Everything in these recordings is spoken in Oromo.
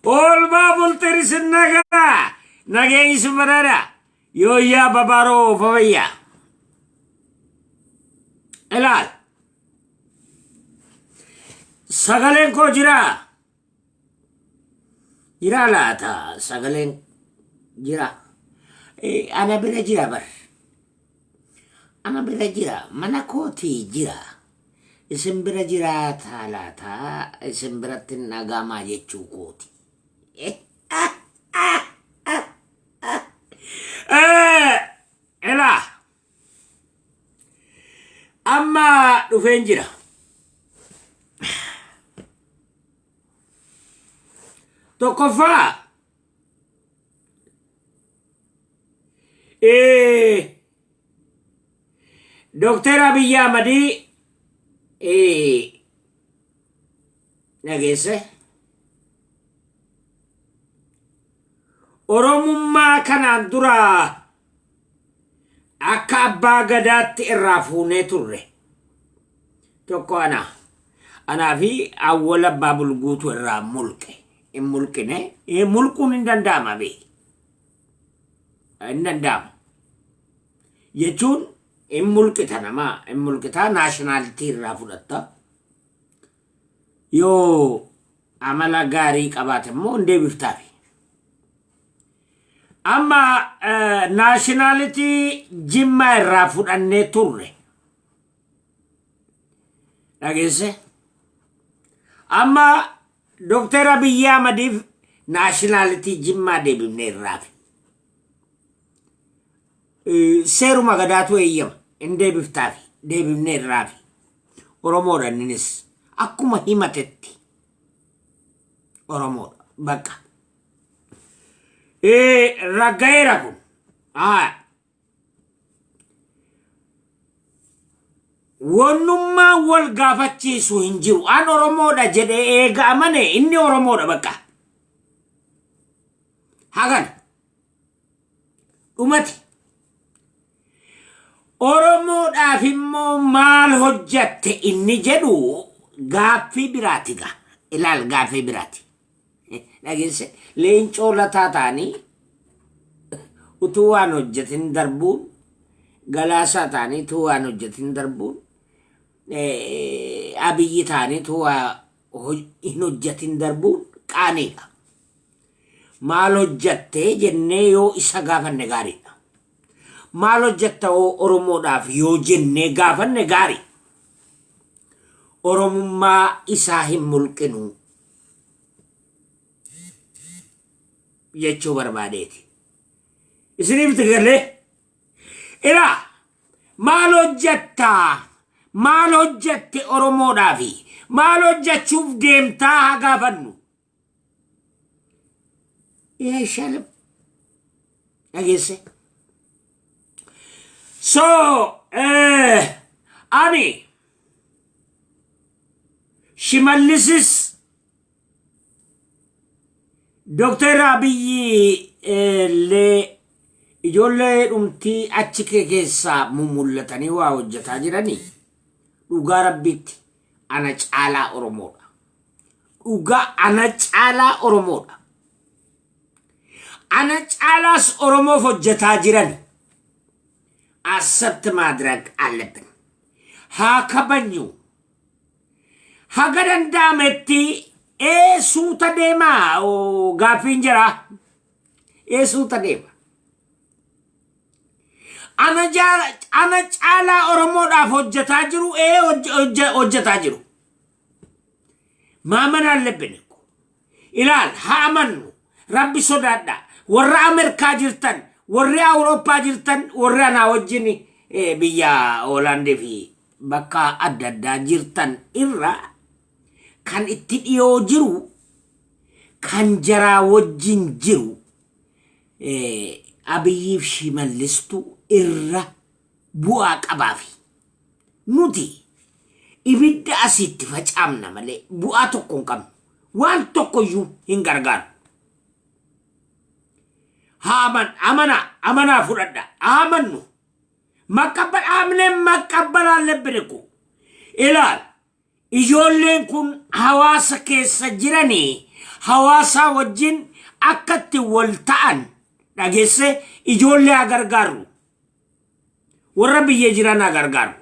All babul terisin naga. Nageng ismarara. Yo ya babaro fawaya. Elal. Sagalen ko jira. Jira lata. Sagalen jira. Ana bira jira bar. Ana bira jira. Mana koti jira. Isin bira jira lata. Isin bira tinagama jechu koti. Ela. Amma dhufen jira. Tokkofa. Dr. Abiy Ahmed nagese Oromummaa kanaan dura akka abbaa gadaatti irraa fuunee turre. Tokko anaa fi awwal abbaa bulguutu irraa mulqe. In mulqine mulquun hin danda'ama bee. Hin danda'amu. Jechuun in mulqita namaa. In mulqitaa naashinaalitii irraa fudhatta. Yoo amala gaarii qabaate immoo hin deebiftaafi. Amma nationality jimma irraa fudhannee turre. Dhageesse? Amma Dr. Abiy Ahmediif nationality jimma deebifnee irraafi. Seeruma gadaatu eeyyama hin deebiftaafi deebifnee irraafi. Oromoodhaan innis akkuma himatetti Oromoodha bakka. Raggaera kun wannummaa wal gaafachiisu hin jiru. An Oromoodha jedhee eega amane inni Oromoodha bakka. Hagan dhumati. Oromoodhaaf immoo maal hojjatte inni jedhu gaaffii biraati gaa. Ilaal gaaffii biraati. Dhageesse leencoo lataa taanii utuu waan hojjetin darbuun galaasaa taanii utuu waan hojjetin darbuun abiyyi taanii utuu hin hojjetin darbuun qaaniidha. Maal hojjattee jennee yoo isa gaafanne gaariidha. Maal hojjatta Oromoodhaaf yoo jennee gaafanne gaarii. Oromummaa isaa hin mulqinu. Jechuu barbaadeeti. Isiniif tigalee ila maal hojjatte Oromoodhaafi maal hojjachuuf deemtaa haa gaafannu. Shalab dhageesse. So ani Shimallisis Dr. Abiy le ijoollee dhumtii achi keessaa mul'atanii waa hojjetaa jiranii dhugaa rabbiitti ana caalaa Oromoodha. Dhugaa ana caalaa Oromoodha. Ana caalaas Oromoof hojjetaa jirani. Accept madrag አለብን. haa kabanyu. Haga danda'ametti suuta deemaa gaaffiin jira. Suuta deema. Ana caalaa Oromoodhaaf hojjetaa jiru hojjetaa jiru. Maaman allebben ilaal haa amannu. Rabbi sodaadha. Warra Ameerikaa jirtan, warri Awurooppaa jirtan, warri anaa wajjin biyya Hoolaandii fi bakka adda addaa jirtan irra kan itti dhiyoo jiru kan jaraa wajjin jiru Abiyyiif Shimallistu irra bu'aa qabaafi. Nuti ibidda asitti facaamna malee bu'aa tokko hin qabnu. Waan tokkoyyuu hin gargaaru. Amana fudhadha. Amannu. Makabbal allebben kun. Ilaal. Ijoolleen kun hawaasa keessa jiranii hawaasa wajjin akkatti wal ta'an dhageesse ijoollee agargaaru warra biyya jiran agargaaru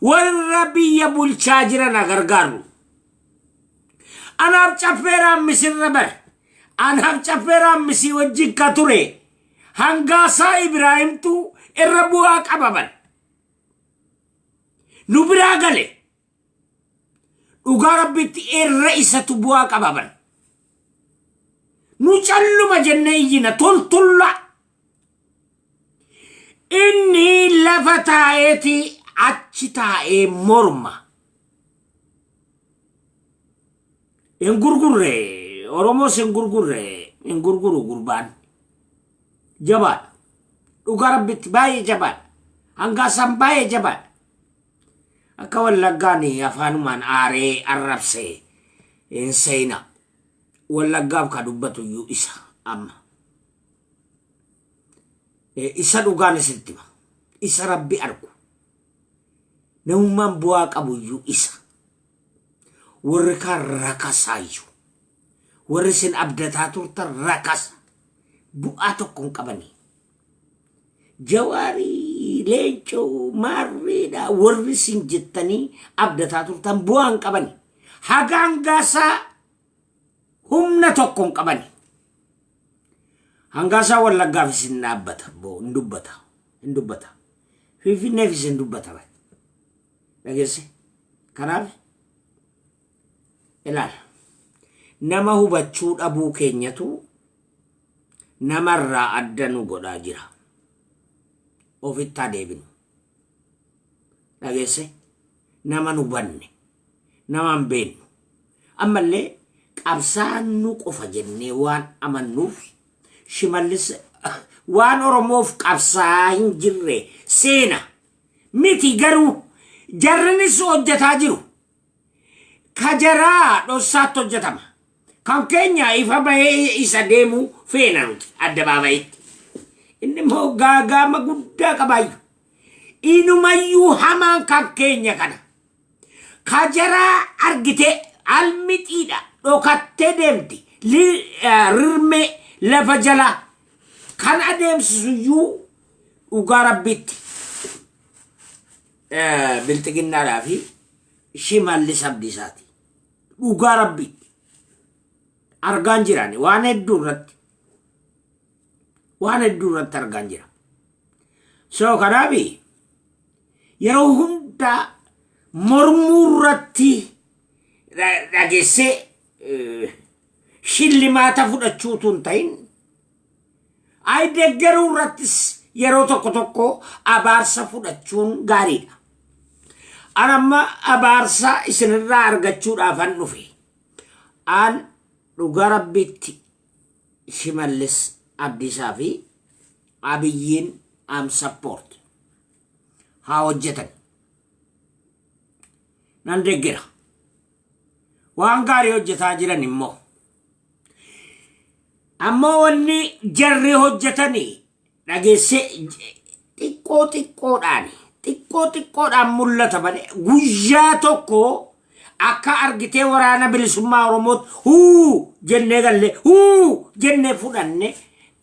warra biyya bulchaa jiran agargaaru anaaf caffeeraan misirra bar anaaf caffeeraan misii wajjin ka ture hangaasaa Ibraahimtu irra bu'aa qababan nu biraa gale dhugaa rabbitti irra isatu bu'aa qababan nu calluma jennee iyyina toltulla inni lafa taa'eeti achi taa'ee morma hin gurgurre Oromoos hin gurguru gurbaan jabaadha dhugaa rabbitti baay'ee jabaadha hangaasaan baay'ee jabaadha akka wallaggaani afaanumaan aaree arrabsee hin seena wallaggaaf ka dubbatu iyyuu isa amma isa dhugaan isittima isa rabbi argu namummaan bu'aa qabu iyyuu isa warri kaan rakasaa iyyuu warri sin abdataa turtan rakasa bu'aa tokko hin qabanii Jawaarii leencoo maarreedha warri sin jettanii abdataa turtan bu'aa hin qabanii haga hangaasaa humna tokko hin qabanii hangaasaa wallaggaaf isin dhaabbata boo hin dubbata Finfinneef isin dubbata dhageesse kanaaf ilaal nama hubachuu dhabuu keenyatu namarraa adda nu godhaa jira ofitti adeebinu dhageesse nama nu banne nama hin beeknu ammallee qabsaannu qofa jennee waan amannuuf Shimallis waan Oromoof qabsaa hin jirre seena miti garuu jarrinis hojjetaa jiru kajaraa dhossaatti hojjetama kan keenya ifa bahee isa deemu feena nuti addabaabayitti inni immoo gaagaama guddaa qabaayyu inumayyuu hamaan kan keenya kana kajaraa argite almixiidha dhokattee deemti rirmee lafa jala kan adeemsisuyyuu dhugaa rabbitti bilxiginnaadhaa fi Shimallis Abdiisaati dhugaa rabbitti argaan jirani waan hedduu irratti argaan jira so kanaafi yeroo hunda mormuu irratti dhageesse shillimaata fudhachuutu hin ta'in ay deeggaruu irrattis yeroo tokko abaarsa fudhachuun gaariidha anamma abaarsa isinirraa argachuudhaafan dhufe an dhugaa rabbitti Shimallis Abdiisaa fi Abiyyiin am support haa hojjetan nan deeggera waan gaarii hojjetaa jiran immoo ammoo wanni jarri hojjetanii dhageesse xiqqoodhaan mul'ata malee guyyaa tokko akka argitee waraana bilisummaa Oromoot huu jennee galle huu jennee fudhanne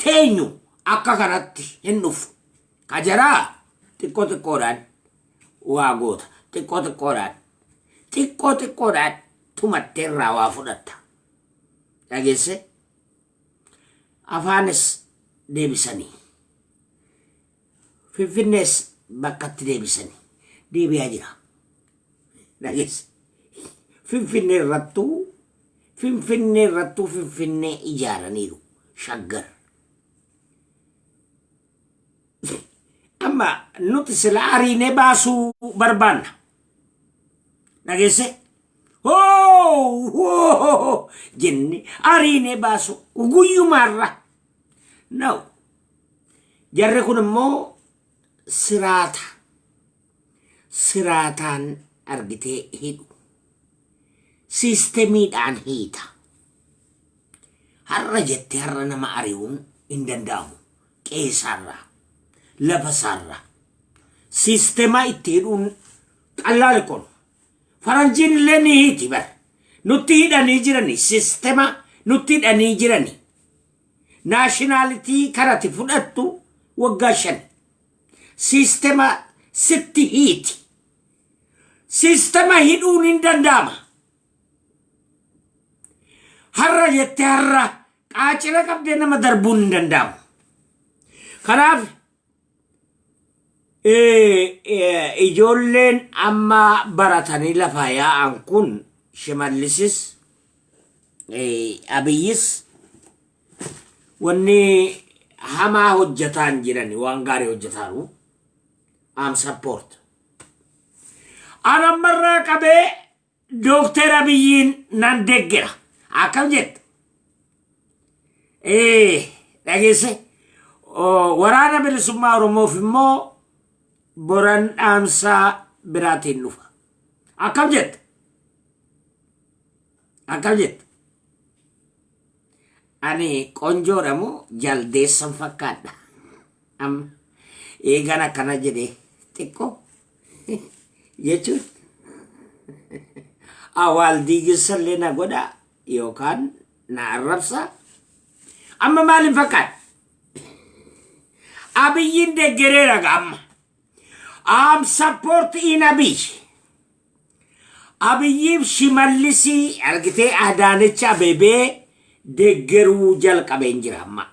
teenyu akka kanatti hin dhufu kajaraa xiqqoodhaan waa goota xiqqoodhaan tumattee irraa waa fudhatta dhageesse afaanis deebisanii Finfinnees bakkatti deebisanii deebi'aa jira dhageesse Finfinnee irrattuu Finfinnee ijaaraniiru shaggar amma nuti sila ariinee baasuu barbaanna dhageesse jenne ariinee baasuu guyyumaarra no jarri kun immoo siraataan argitee hidhu siistemiidhaan hiita har'a jettee har'a nama ari'uun hin danda'amu qeesarraa lafasaarraa siistema itti hidhuun qallaale kun faranjiin illee ni hiiti bar nutti hidhanii jirani sistema nutti hidhanii jirani nationality karati fudhattu waggaa 5 sistema sitti hiiti sistema hidhuun hin danda'ama har'a jettee har'a qaacira qabdee nama darbuun hin danda'amu kanaaf ijoolleen amma baratanii lafaa yaa'an kun shimallisis abiyyis wanni hamaa hojjetaan jirani waan gaarii hojjetaanu am support ana marra qabe Dr. Abiyyin nan deggera akkam jette dhageesse waraana bilisummaa Oromoof immoo boran dhaamsaa biraatiin dhufa akkam jette ani qonjoodha moo jaldeessan fakkaadha am eegana kana jedhe xiqqoo jechuun awwaal diigissallee na godha yookaan na arrabsa amma maalin fakkaadha Abiyyin deggereera gamma am support in Abiyyiif Shimallisii argitee Adaanech Abeebee deggeruu jalqabeen jira amma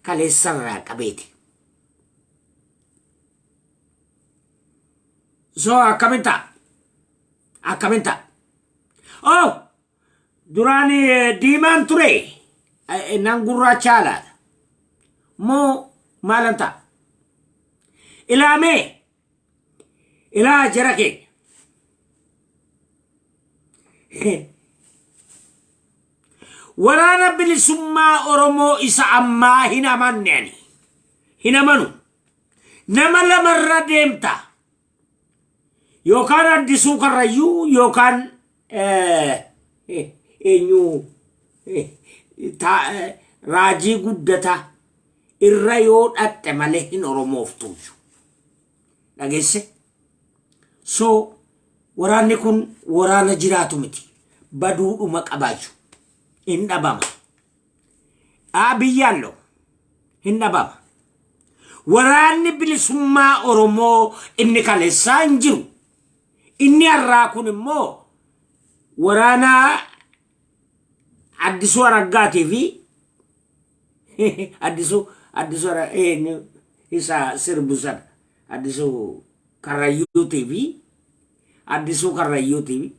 kaleessarraa qabeeti so akkaminta oh duraani diimaan ture nan gurraachaadha moo maalanta ilaamee ilaa jara kee waraana bilisummaa Oromoo isa ammaa hin amanu nama lamarra deemta yookaan Addisuu Karrayyuu yookaan eenyu Raajii Guddataa irra yoo dhatte malee hin Oromoof tuuju dhageesse so waraanni kun waraana jiraatu miti baduudhuma qabaaju hin dhabama Abiyyaallo hin dhabama waraanni bilisummaa Oromoo inni kaleessaa hin jiru inni har'aa kun immoo waraana Addisuu Araggaatii fi Addisuu isa sirbusan Addisuu Karrayyuu TV Addisuu Karrayyuu TV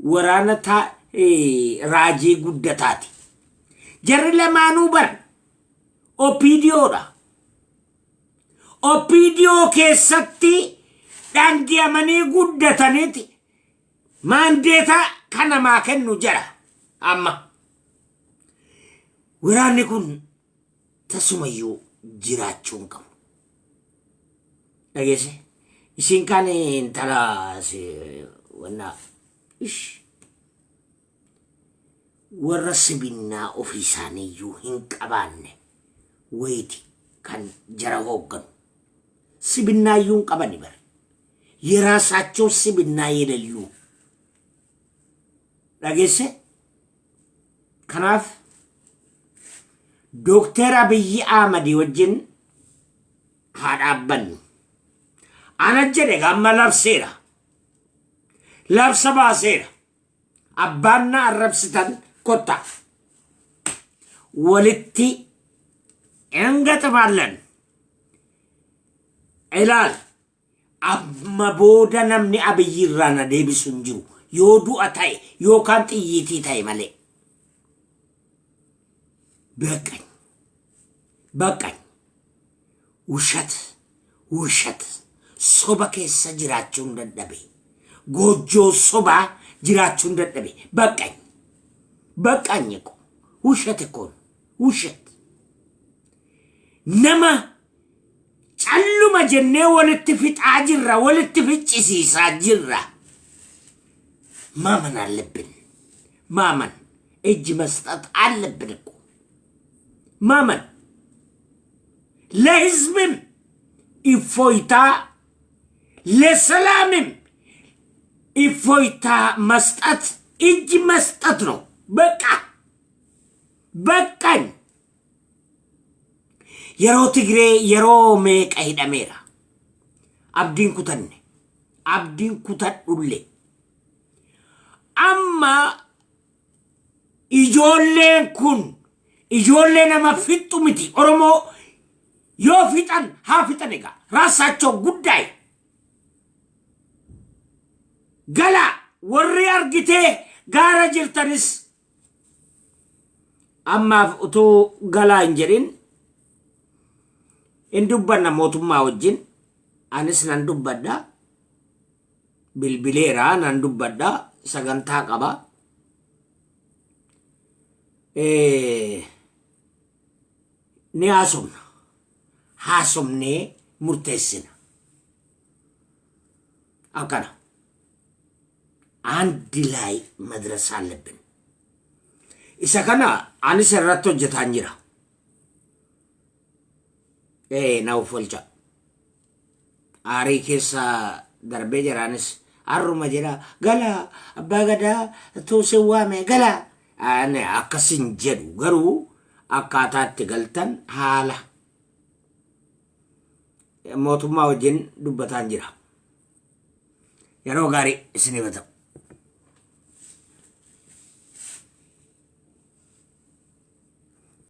waraana Raajii Guddataati jarri lamaanuu bar Opidio keessatti dhangi'amanii guddataniiti maandeeta kanamaa kennu jara amma waraanni kun tasumayyuu jiraachuun qabu dhageesse isin kan intala wanna warra sibinnaa ofii isaaniiyyuu hin qabaanne wayiti kan jara hoogganu sibinnaayyuu hin qabani bare yeraasaachoo sibinnaa yelaluu dhageesse kanaaf Dr. Abiyyi Ahmad wajjin haa dhaabbannu ana jedhe gamma labsa baaseera abbaan na arrabsitan kotta walitti engaxamallan ilaal amma booda namni Abiyyi irraa na deebisu hin jiru yoo du'a ta'e yookaan xiyyiitii ta'e malee በቃኝ ውሸት ሶባ keessa jiraachuun dadhabe ጎጆ ሶባ jiraachuun dadhabe በቃኝ እኮ ውሸት እኮ ውሸት nama calluma jennee walitti fixaa jirra walitti ficcisiisaa jirra maaman አለብን maaman እጅ መስጠት አለብን እኮ ማመን ለህዝብም ኢፎይታ ለሰላምም ኢፎይታ መስጠት እጅ መስጠት ነው። በቃ በቃኝ። የሮ ትግሬ የሮ ሜቀ ሂደሜራ አብዲን ኩተን አማ ijoolleen kun ijoollee nama fixxu miti. Oromoo yoo fixan haa fixan egaa raasaachoo guddaay gala warri argitee gaara jirtanis ammaaf utuu galaa hin jedhin hin dubbanna mootummaa wajjin. Anis nan dubbadda, bilbileeraa nan dubbadda, sagantaa qaba. Ni haasomnee murteessina. Akkana አንድ ላይ መድረስ አለብን። isa kana anis irratti hojjetaan jira. Na uffolcha aarii keessa darbee jiraanis arruma jira gala abbaa gadaa tuusee waame gala ane akkasin jedhu garuu akkaataatti galtan haala mootummaa wajjin dubbataan jira. Yeroo gaarii isinii bata.